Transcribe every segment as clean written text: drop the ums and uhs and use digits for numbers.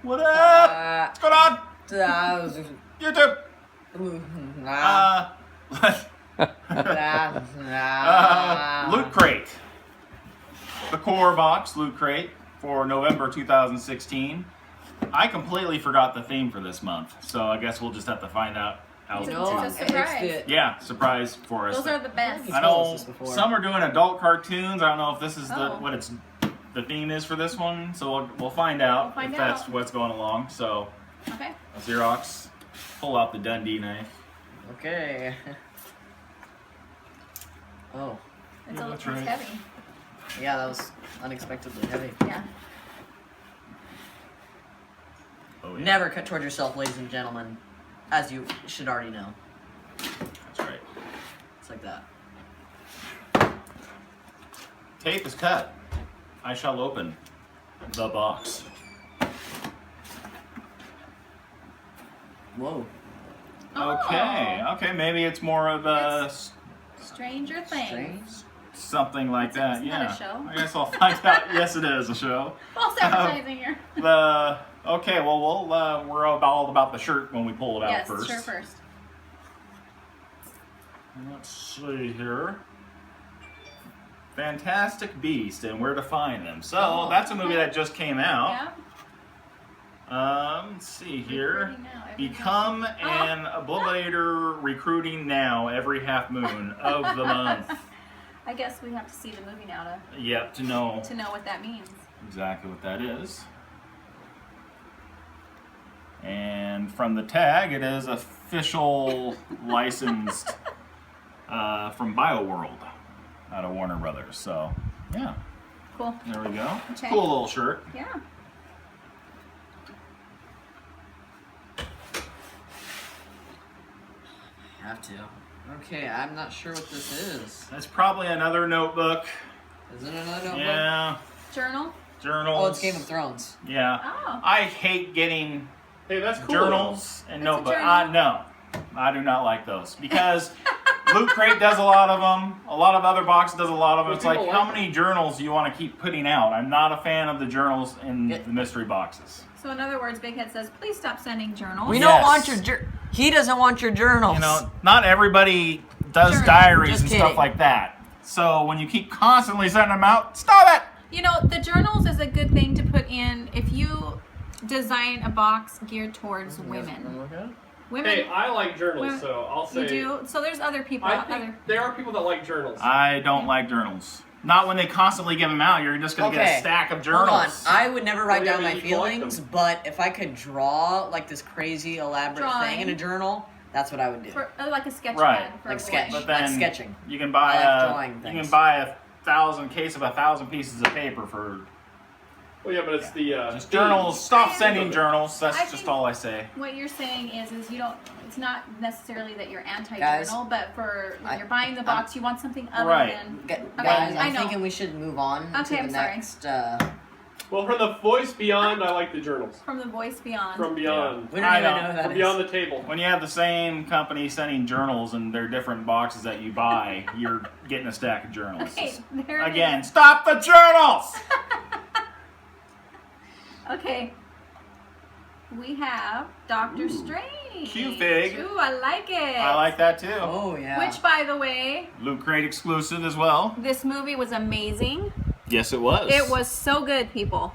What up? What's going on? YouTube. Loot Crate. The core box, Loot Crate, for November 2016. I completely forgot the theme for this month, so I guess we'll just have to find out how It's to. a surprise. Yeah, surprise for us. Those are the best. I know some are doing adult cartoons. I don't know if this is Oh. the theme is for this one, so we'll find out if that's what's going along. So, Okay. Xerox, pull out the Dundee knife. Okay. Oh. It's, Yeah, a, that's it's right. heavy. Yeah, that was unexpectedly heavy. Yeah. Oh, yeah. Never cut toward yourself, ladies and gentlemen, as you should already know. That's right. It's like that. Tape is cut. I shall open the box. Whoa. Okay, okay, maybe it's more of a Stranger Things. Strange. something like that. Isn't that a Yeah. show? I guess I'll find out. Yes, it is a show. False advertising here. Okay, well, we're all about the shirt when we pull it out Yes, first. sure first. Let's see here. Fantastic Beast and Where to Find Them. So Oh. that's a movie that just came out. Yeah. Let's see here. Recruiting now, every Become an obliterator recruiting now every half moon of the month. I guess we have to see the movie now Yep, to know to know what that means. exactly what that is. And from the tag, it is official licensed from BioWorld out of Warner Brothers. So, yeah, Cool. there we go. It's a Okay. cool little shirt. Yeah. Have to. Okay, I'm not sure what this is. That's probably another notebook. Is it another notebook? Yeah, Journal. journals. Oh, it's Game of Thrones. Yeah. Oh. I hate getting Hey, that's cool. journals and That's a notebooks. journal. No, I do not like those because Loot Crate does a lot of them. A lot of other boxes does a lot of them. Well, It's like, people how like many journals do you want to keep putting out? I'm not a fan of the journals in Yeah. the mystery boxes. So in other words, Big Head says, please stop sending journals. We Yes. don't want your he doesn't want your journals. You know, not everybody does Journals. diaries Just and kidding. stuff like that. So when you keep constantly sending them out, stop it! You know, the journals is a good thing to put in if you design a box geared towards women. Women, Hey, I like journals, Well, so I'll say. you do. So there's other people. I think Other. there are people that like journals. I don't like journals. Not when they constantly give them out. You're just going to get a Okay. stack of Hold on. journals. I would never write Well, yeah, down but my you collect feelings, them. but if I could draw like this crazy elaborate Drawing. thing in a journal, that's what I would do. For, like a sketch Right. pad for Like a sketch. boy. But then Like sketching. You can buy I like drawing you things. can buy a 1,000 pieces of paper for Well, yeah, but it's the just journals. Stop I- sending journals. That's I just think- all I say. What you're saying is you don't. It's not necessarily that you're Guys, anti-journal, but for when you're buying the box, you want something other Right. than. Guys, I I'm know. thinking we should move on Okay, to I'm the sorry. next. Well, from the voice beyond, I like the journals. From the voice beyond. From beyond. We don't I even know. know who that From is. beyond the table. When you have the same company sending journals and they're different boxes that you buy, you're getting a stack of journals. Okay, there it Again, stop the journals! Okay. We have Doctor Ooh. Strange. Q-Fig. Ooh, I like it. I like that too. Oh yeah. Which, by the way, Loot Crate exclusive as well. this movie was amazing. Yes, it was. It was so good, people.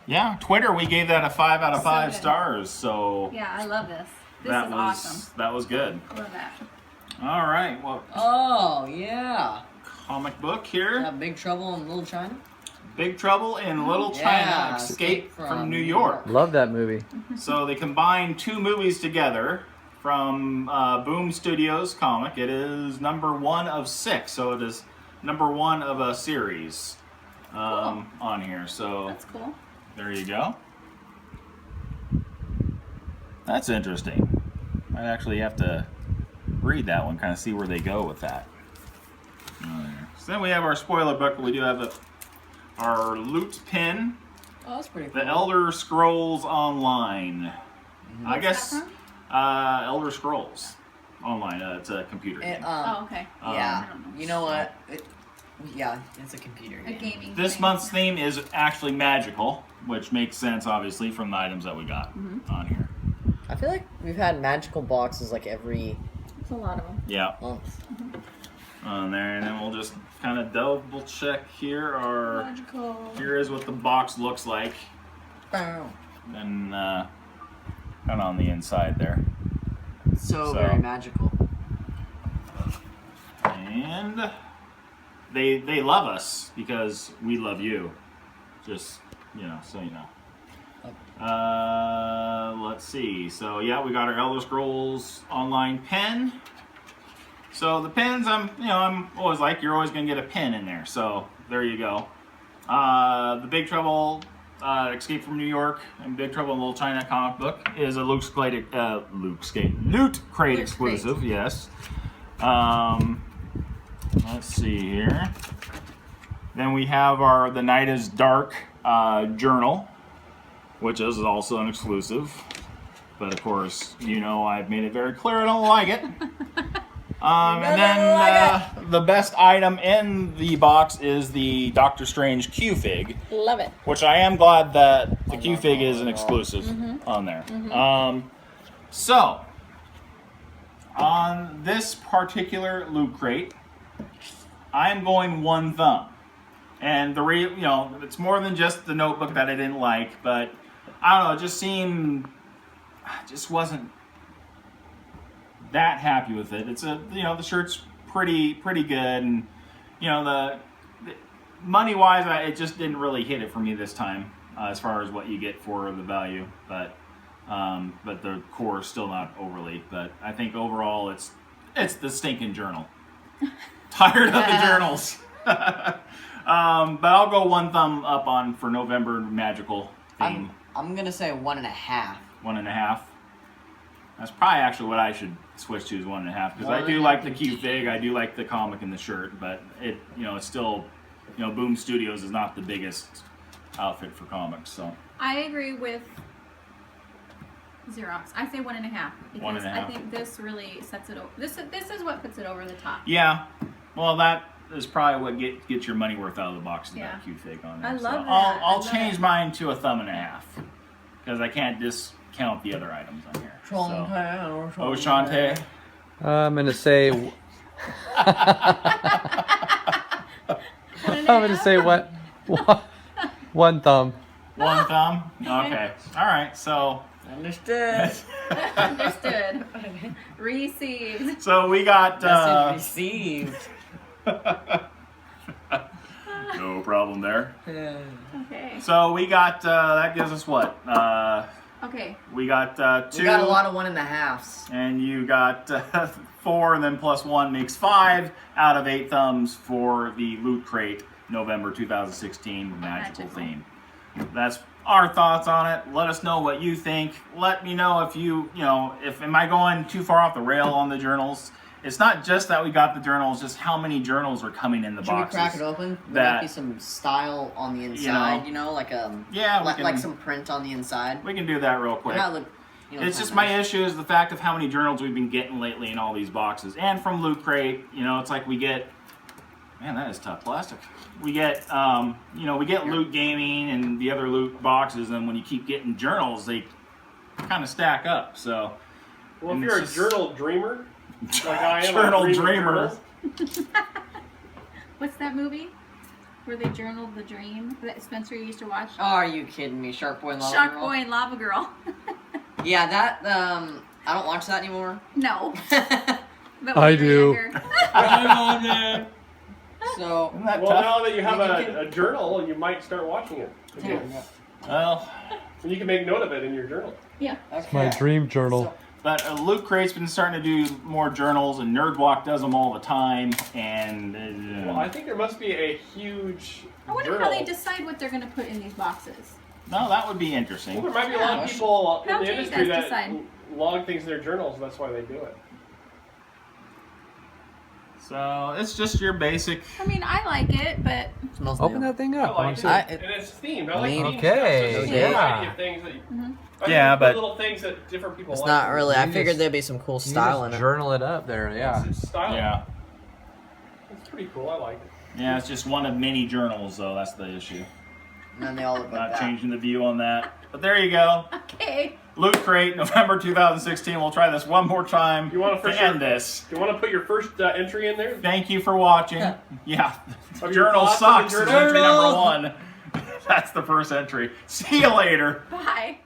Yeah, Twitter, we gave that a 5 out of So 5 good. stars. So Yeah, I love this. This that is was awesome. that was good. Love that. All right, well, Oh yeah. comic book here. That Big Trouble in Little China. Big Trouble in Little China, Yeah, Escape from New York. Love that movie. So they combined two movies together from Boom Studios comic. It is number 1 of 6, so it is number 1 of a series on here. So That's cool. there you go. That's interesting. Might actually have to read that one, kind of see where they go with that. So then we have our spoiler book. We do have our loot pin. Oh, that's pretty cool. The Elder Scrolls Online. I What's guess that Elder Scrolls Online. It's a computer game. It, Oh, okay. yeah. I don't know. You know what? Yeah, it's a computer A game. gaming. This thing. month's theme is actually magical, which makes sense, obviously, from the items that we got on here. I feel like we've had magical boxes like every It's a lot of them. Yeah, month. on there, and then we'll just kind of double check here. Magical. Here is what the box looks like, Bow. and kind of on the inside there. So So- very magical. And they love us because we love you. Just, so you know. Let's see. So yeah, we got our Elder Scrolls Online pen. So the pens, I'm always like, you're always gonna get a pen in there. So there you go. The Big Trouble, Escape from New York, and Big Trouble in Little China comic book is a Loot Crate exclusive. Yes. Let's see here. Then we have the Night is Dark journal, which is also an exclusive. But of course, I've made it very clear I don't like it. And then the best item in the box is the Doctor Strange Q-Fig, Love it. which I am glad that the Q-Fig is an exclusive on there. So, on this particular Loot Crate, I'm going one thumb. And it's more than just the notebook that I didn't like, but I don't know, it just wasn't that happy with it. It's the shirt's pretty good, and the money wise, it just didn't really hit it for me this time as far as what you get for the value, but the core is still not overly. But I think overall, it's the stinking journal. Tired of the journals. But I'll go one thumb up for November Magical theme. I'm gonna say 1.5. 1.5. That's probably actually what I should switch to, is 1.5, because I do 1.5 like the Q-Fig, I do like the comic and the shirt, but it's still, Boom Studios is not the biggest outfit for comics, so. I agree with Xerox. I say 1.5 because 1.5. I think this really sets it over. This is what puts it over the top. Yeah, well, that is probably what gets your money worth out of the box, is Yeah. that Q-Fig on there. I love so that. I'll I change love mine to a thumb and a half, because I can't discount the other items on here. So. Oh, Shantae. I'm gonna say. I'm gonna say what? One thumb. One thumb? Okay. All right, so. Understood. Understood. Received. So we got. Message received. No problem there. Okay. So we got, that gives us what? Okay. We got 2. We got a lot of 1.5s. And you got 4, and then plus 1 makes 5 out of 8 thumbs for the Loot Crate November 2016 magical theme. That's our thoughts on it. Let us know what you think. Let me know if if am I going too far off the rail on the journals. It's not just that we got the journals, just how many journals are coming in the Should boxes. we crack it open? There that- might be some style on the inside, like Yeah, we like can- some print on the inside. We can do that real quick. Not look, It's just my issue is the fact of how many journals we've been getting lately in all these boxes. And from Loot Crate, it's like we get, man, that is tough plastic. We get, we get Loot Gaming and the other Loot boxes, and when you keep getting journals, they kind of stack up. So, Well, and if you're a it's just- journal dreamer, like I am, Journal I dream of dreamer. journals. What's that movie where they journaled the dream that Spencer used to watch? Oh, are you kidding me? Shark Boy and Lava Shark Girl? Boy and Lava Girl. Yeah, that, I don't watch that anymore. No. But I when you do. were younger- So, isn't that Well, tough? now that you have You can- a journal, you might start watching it again. Well, And you can make note of it in your journal. Yeah. My dream journal. but Loot Crate's been starting to do more journals, and Nerdwalk does them all the time. And Well, I think there must be a huge I wonder journal. how they decide what they're going to put in these boxes. no, that would be Well, interesting. there might be a lot of Yeah. people How in do the you industry guys that decide? log things in their journals, and that's why they do it. So it's just your basic. I mean, I like it, but smells Open new. that thing I up. I like want it. to see it. And it's themed. I like Lean. themed Okay, stuff. So there's a yeah. variety of things that I Yeah, think but- little things that different people It's like. not really. I You figured just- there'd be some cool You style in just it. journal it up there, yeah. It's style. Yeah. It's pretty cool. I like it. Yeah, it's just one of many journals, though. That's the issue. And then they all look like Not that. changing the view on that. But there you go. Okay. Loot Crate, November 2016. We'll try this one more time You want to to end this. You want to put your first entry in there? Thank you for watching. Yeah, Of your journal thoughts on the sucks is journal? entry number 1. That's the first entry. See you later. Bye.